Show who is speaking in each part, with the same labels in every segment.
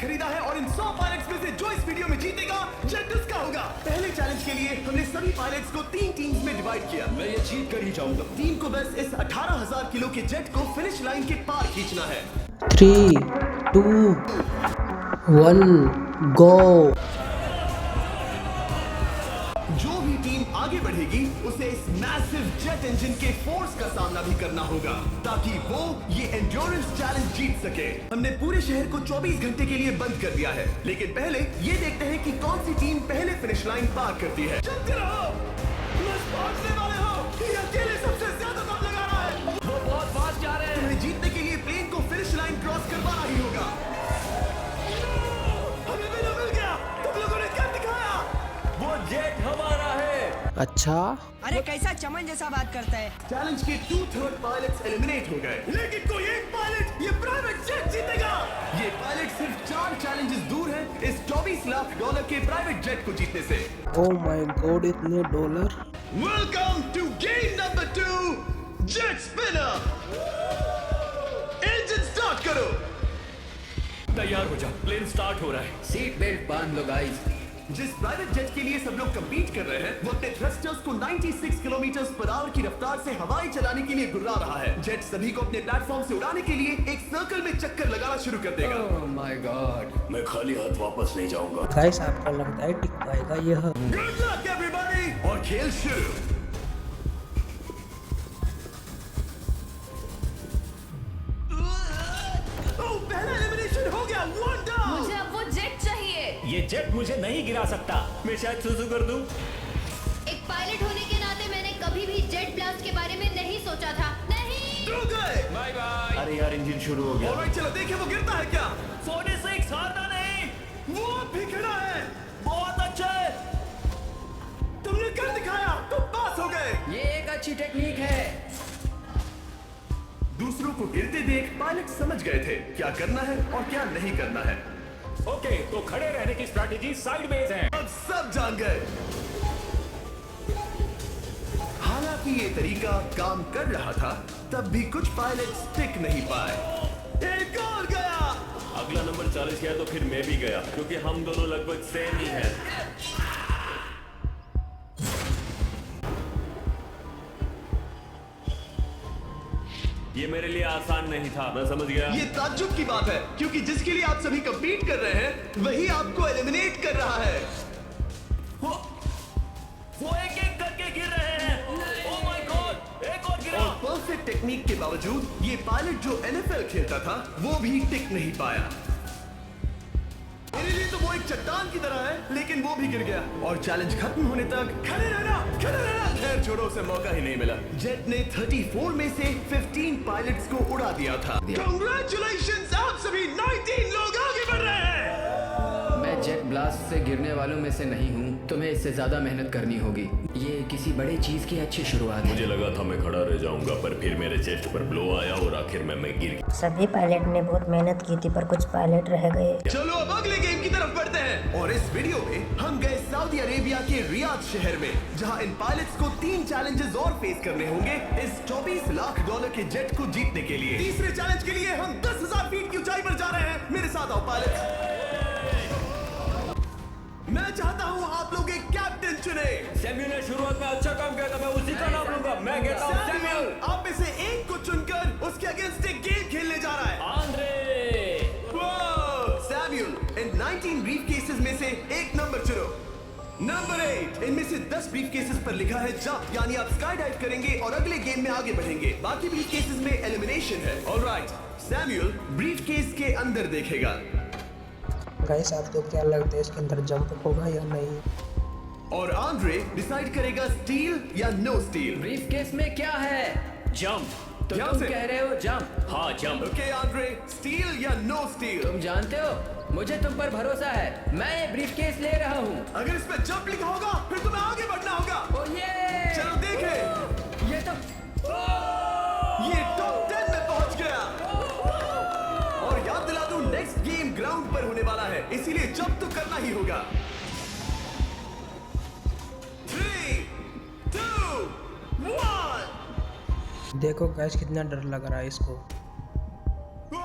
Speaker 1: खरीदा है और इन 100 पायलट्स में से जो इस वीडियो में जीतेगा जेट उसका होगा। पहले चैलेंज के लिए हमने सभी पायलट्स को 3 टीम्स में डिवाइड किया। मैं ये जीत कर ही जाऊंगा। टीम को बस इस 18,000 किलो के जेट को फिनिश लाइन के पार खींचना है।
Speaker 2: 3, 2, 1, गो।
Speaker 1: जो भी टीम आगे बढ़ेगी उसे इस मैसिव जेट इंजन के फोर्स का सामना भी करना होगा ताकि वो ये एंड्योरेंस चैलेंज जीत सके। हमने पूरे शहर को 24 घंटे के लिए बंद कर दिया है, लेकिन पहले ये देखते हैं कि कौन सी टीम पहले फिनिश लाइन पार करती है। चलते रहो, बस पहुंचने वाले हो। ये अकेले सबसे ज्यादा दम लगा रहा है। वो बहुत फास्ट जा रहे हैं। तुम्हें जीतने के लिए प्लेन को फिनिश लाइन क्रॉस करवाना ही होगा। हमें विनर मिल गया। तुम लोगों ने क्या दिखाया? वो जेट हमारा है।
Speaker 2: अच्छा,
Speaker 3: अरे कैसा चमन जैसा बात करता है।
Speaker 1: चैलेंज के 2/3 पायलट्स एलिमिनेट हो गए, लेकिन कोई एक पायलट ये प्राइवेट जेट जीतेगा। ये पायलट सिर्फ 4 चैलेंजेस दूर है इस $24 लाख के प्राइवेट जेट को जीतने से।
Speaker 2: ओ माय गॉड, इतने dollar.
Speaker 1: Welcome to game number 2, jet spinner. Engine start करो।
Speaker 4: तैयार हो जा, प्लेन स्टार्ट हो रहा है।
Speaker 5: सीट बेल्ट बांध लो गाइस।
Speaker 1: जिस प्राइवेट जेट के लिए सब लोग कंपीट कर रहे हैं वो अपने थ्रस्टर्स को 96 किलोमीटर पर आवर की रफ्तार से हवाएं चलाने के लिए गुर्रा रहा है। जेट सभी को अपने प्लेटफॉर्म से उड़ाने के लिए एक सर्कल में चक्कर लगाना शुरू कर देगा।
Speaker 5: ओह माय गॉड,
Speaker 4: मैं खाली हाथ वापस नहीं जाऊंगा।
Speaker 2: गाइस, आपको लगता है टिक पाएगा यह?
Speaker 1: गुड लक एवरीबॉडी, और खेल शुरू। पहला एलिमिनेशन हो गया। One down.
Speaker 6: मुझे अब वो जेट चाहिए।
Speaker 4: ये जेट मुझे नहीं गिरा सकता। मैं शायद सुसु कर दूं।
Speaker 6: एक पायलट होने के नाते मैंने कभी भी जेट ब्लास्ट के बारे में नहीं सोचा था। नहीं।
Speaker 1: दो गए।
Speaker 4: Bye bye. अरे यार, इंजन शुरू हो गया।
Speaker 1: ऑलराइट, चलो देखें वो गिरता है क्या।
Speaker 4: 46 हारना नहीं।
Speaker 1: वो भी खड़ा है।
Speaker 4: बहुत अच्छा है।
Speaker 1: तुमने कर दिखाया, तुम पास हो गए।
Speaker 5: ये एक अच्छी टेक्निक है।
Speaker 1: दूसरों को गिरते देख पायलट समझ गए थे क्या करना है और क्या नहीं करना है।
Speaker 4: ओके, तो खड़े रहने की स्ट्रैटेजी साइडवेज है।
Speaker 1: अब सब जान गए। हालांकि ये तरीका काम कर रहा था, तब भी कुछ पायलट टिक नहीं पाए। एक और गया।
Speaker 4: अगला नंबर 40 गया तो फिर मैं भी गया, क्योंकि हम दोनों लगभग सेम ही हैं। ये मेरे लिए आसान नहीं था, मैं समझ गया।
Speaker 1: ये ताज्जुब की बात है, क्योंकि जिसके लिए आप सभी कंपीट कर रहे हैं वही आपको एलिमिनेट कर रहा है।
Speaker 4: वो एक एक करके गिर रहे हैं। ओह माय गॉड, एक और गिरा।
Speaker 1: और परफेक्ट टेक्निक के बावजूद ये पायलट जो NFL खेलता था वो भी टिक नहीं पाया। मेरे लिए तो वो एक चट्टान की तरह है, लेकिन वो भी गिर गया। और चैलेंज खत्म होने तक खड़े रहना, खड़े रहना। खैर छोड़ो, उसे मौका ही नहीं मिला। जेट ने 34 में से 15 पायलट्स को उड़ा दिया था। कांग्रेचुलेशंस, आप सभी 19 लोग आगे बढ़ रहे हैं।
Speaker 5: मैं जेट ब्लास्ट से गिरने वालों में से नहीं हूँ। तुम्हें इससे ज्यादा मेहनत करनी होगी। ये किसी बड़ी चीज की अच्छी शुरुआत है।
Speaker 4: मुझे लगा था मैं खड़ा रह जाऊंगा, पर फिर मेरे चेस्ट पर ब्लो आया और आखिर में मैं गिर गया।
Speaker 7: सभी पायलट ने बहुत मेहनत की थी, पर कुछ पायलट रह गए।
Speaker 1: चलो अब अगले गेम की तरफ बढ़ते हैं। और इस वीडियो में हम गए सऊदी अरेबिया के रियाद शहर में, जहां इन पायलट्स को 3 चैलेंजेस और फेस करने होंगे इस $24 लाख के जेट को जीतने के लिए। तीसरे चैलेंज के लिए हम 10,000 फीट की ऊंचाई पर जा रहे हैं। मेरे साथ आओ पायलट्स। मैं चाहता हूं आप लोग एक कैप्टन चुने।
Speaker 4: सैम्यूल ने शुरुआत में अच्छा काम किया था, मैं उसी का नाम लूंगा। मैं कहता हूं सैम्यूल।
Speaker 1: आप में से एक को चुनकर उसके अगेंस्ट एक गेम खेलने जा रहा है।
Speaker 4: आंद्रे।
Speaker 1: सैम्यूल, इन 19 ब्रीफ केसेस में से एक नंबर चुनो। नंबर 8। इनमें से 10 ब्रीफ केसेस पर लिखा है जंप, यानी आप स्काई डाइव करेंगे और अगले गेम में आगे बढ़ेंगे। बाकी ब्रीफ केसेस में एलिमिनेशन है। ऑलराइट, सैम्यूल ब्रीफ केस के अंदर देखेगा।
Speaker 2: गाइस, आपको क्या लगता है इसके अंदर जंप होगा या नहीं?
Speaker 1: और आंद्रे डिसाइड करेगा स्टील या नो स्टील।
Speaker 5: ब्रीफ केस में क्या है?
Speaker 4: जंप।
Speaker 5: तो
Speaker 1: ध्यान
Speaker 5: तुम
Speaker 1: से।
Speaker 5: कह रहे हो जंप?
Speaker 4: हाँ, जंप।
Speaker 1: ओके आंद्रे, स्टील या नो स्टील?
Speaker 5: तुम जानते हो, मुझे तुम पर भरोसा है। मैं ये ब्रीफ केस ले रहा हूँ।
Speaker 1: अगर इस पे जंप लिखा होगा फिर तुम्हें आगे बढ़ना होगा।
Speaker 5: ओ ये
Speaker 1: चलो देखें।
Speaker 5: ये तो
Speaker 1: ये टॉप 10 में पहुंच गया। और याद दिला दूं, नेक्स्ट गेम ग्राउंड पर होने वाला है, इसीलिए जंप तो करना ही होगा। 3, 2, 1।
Speaker 2: देखो गाइस, कितना डर लग रहा है इसको।
Speaker 1: Oh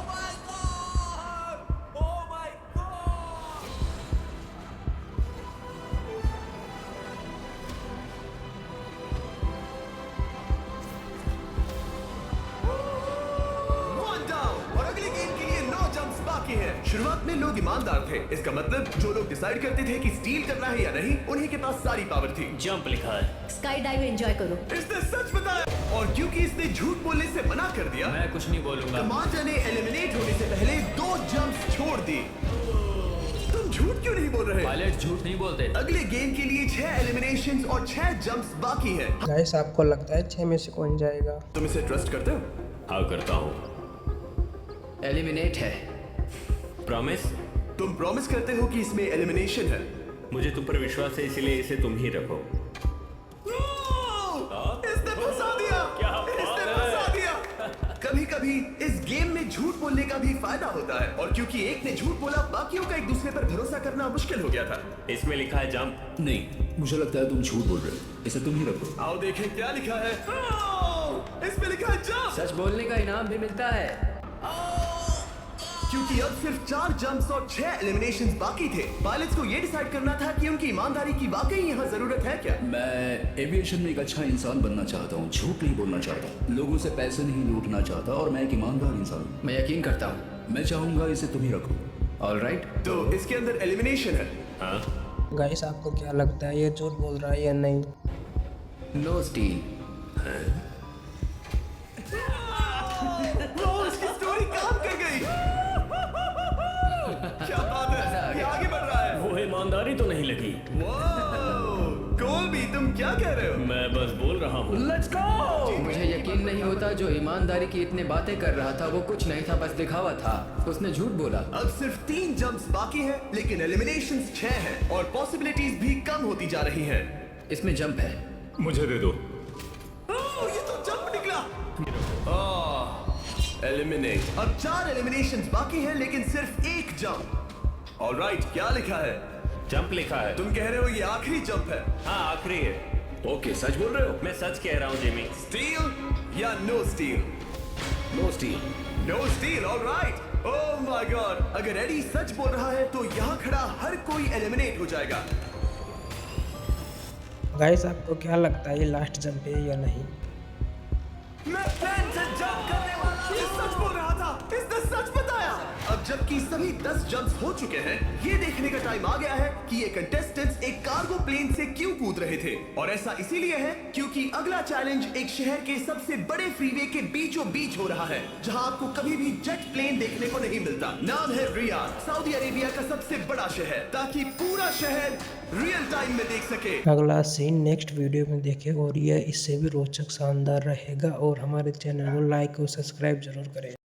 Speaker 1: my God! Oh my शुरुआत में लोग ईमानदार थे, इसका मतलब जो लोग डिसाइड करते थे कि स्टील करना है या नहीं, उन्हीं के पास सारी पावर थी।
Speaker 4: जंप लिखा है।
Speaker 6: स्काई डाइव एंजॉय करो।
Speaker 1: इसने सच बताया और क्योंकि इसने झूठ बोलने से मना कर दिया,
Speaker 4: मैं कुछ नहीं बोलूंगा।
Speaker 1: कमांडर ने एलिमिनेट होने से पहले 2 जंप्स छोड़ दी। तुम झूठ क्यों नहीं बोल रहे?
Speaker 4: पायलट झूठ नहीं बोलते।
Speaker 1: अगले गेम के लिए 6 एलिमिनेशंस और 6 जंप्स बाकी हैं।
Speaker 2: गाइस आपको लगता है 6 में से कौन जाएगा?
Speaker 1: तुम इसे ट्रस्ट करते हो?
Speaker 4: हाँ करता हूँ।
Speaker 5: एलिमिनेट है।
Speaker 4: प्रॉमिस?
Speaker 1: तुम प्रॉमिस करते हो कि इसमें एलिमिनेशन है?
Speaker 4: मुझे तुम पर विश्वास है, इसलिए इसे तुम ही रखो।
Speaker 1: इसने फंसा दिया।
Speaker 4: क्या
Speaker 1: इसने
Speaker 4: बात है?
Speaker 1: फंसा दिया। कभी-कभी इस गेम में झूठ बोलने का भी फायदा होता है और क्योंकि एक ने झूठ बोला, बाकियों का एक दूसरे पर भरोसा करना मुश्किल हो गया था।
Speaker 4: इसमें लिखा है जंप।
Speaker 8: नहीं, मुझे लगता है तुम झूठ बोल रहे हो। इसे तुम ही रखो।
Speaker 1: आओ देखें क्या लिखा है। इसमें लिखा है जंप।
Speaker 5: सच बोलने का इनाम भी मिलता है।
Speaker 1: क्योंकि अब सिर्फ 4 जंप्स और 6 एलिमिनेशंस बाकी थे, पायलट्स को ये डिसाइड करना था कि उनकी ईमानदारी की वाकई यहाँ जरूरत है क्या।
Speaker 8: मैं एविएशन में एक अच्छा इंसान बनना चाहता हूँ, झूठ नहीं बोलना चाहता, लोगों से पैसे नहीं लूटना चाहता और मैं एक ईमानदार इंसान हूँ।
Speaker 5: मैं यकीन करता हूँ।
Speaker 8: मैं चाहूंगा इसे तुम ही रखो।
Speaker 5: All right.
Speaker 1: तो इसके अंदर एलिमिनेशन है।
Speaker 4: हाँ।
Speaker 2: गाइस आपको क्या लगता है ये झूठ बोल रहा है या नहीं?
Speaker 5: No steel.
Speaker 1: इसकी स्टोरी काम कर गई। क्या बात है, ये आगे बढ़ रहा है।
Speaker 4: वो ईमानदारी तो नहीं लगी।
Speaker 1: कोलबी तुम क्या कह रहे हो?
Speaker 4: मैं बस बोल रहा हूँ।
Speaker 1: Let's go.
Speaker 5: मुझे यकीन नहीं होता जो ईमानदारी की इतने बातें कर रहा था वो कुछ नहीं था, बस दिखावा था। उसने झूठ बोला।
Speaker 1: अब सिर्फ 3 जंप्स बाकी हैं, लेकिन एलिमिनेशंस 6 हैं और पॉसिबिलिटीज भी कम होती जा रही हैं।
Speaker 5: इसमें जंप है।
Speaker 4: मुझे दे दो।
Speaker 1: ये तो जंप निकला। एलिमिनेट। अब 4 एलिमिनेशंस बाकी हैं, लेकिन सिर्फ 1 जंप। ऑलराइट, क्या लिखा है?
Speaker 4: जंप लिखा है।
Speaker 1: तुम कह रहे हो ये आखिरी जंप है?
Speaker 4: हाँ आखिरी है।
Speaker 8: ओके, सच बोल रहे हो?
Speaker 4: मैं सच कह रहा हूँ जिमी।
Speaker 1: स्टील या no steal?
Speaker 8: No steal.
Speaker 1: No steal. Alright. Oh my god, अगर एडी सच बोल रहा है तो यहाँ खड़ा हर कोई एलिमिनेट हो जाएगा।
Speaker 2: गाइस आपको क्या लगता है ये लास्ट जंप है या नहीं?
Speaker 1: मैं प्लेन से जंप करने वाला। ये सच बोल रहा था, इसने सच बताया। अब जबकि सभी 10 जंप्स हो चुके हैं, ये देखने का टाइम आ गया है कि ये कंटेस्टेंट्स एक कार्गो प्लेन से क्यों कूद रहे थे। और ऐसा इसीलिए है क्योंकि अगला चैलेंज एक शहर के सबसे बड़े फ्रीवे के बीचों बीच हो रहा है, जहां आपको कभी भी जेट प्लेन देखने को नहीं मिलता। नाम है रियाद, सऊदी अरेबिया का सबसे बड़ा शहर, ताकि पूरा शहर रियल टाइम में देख सके।
Speaker 2: अगला सीन नेक्स्ट वीडियो में देखें और यह इससे भी रोचक शानदार रहेगा। और हमारे चैनल को लाइक और सब्सक्राइब जरूर करें।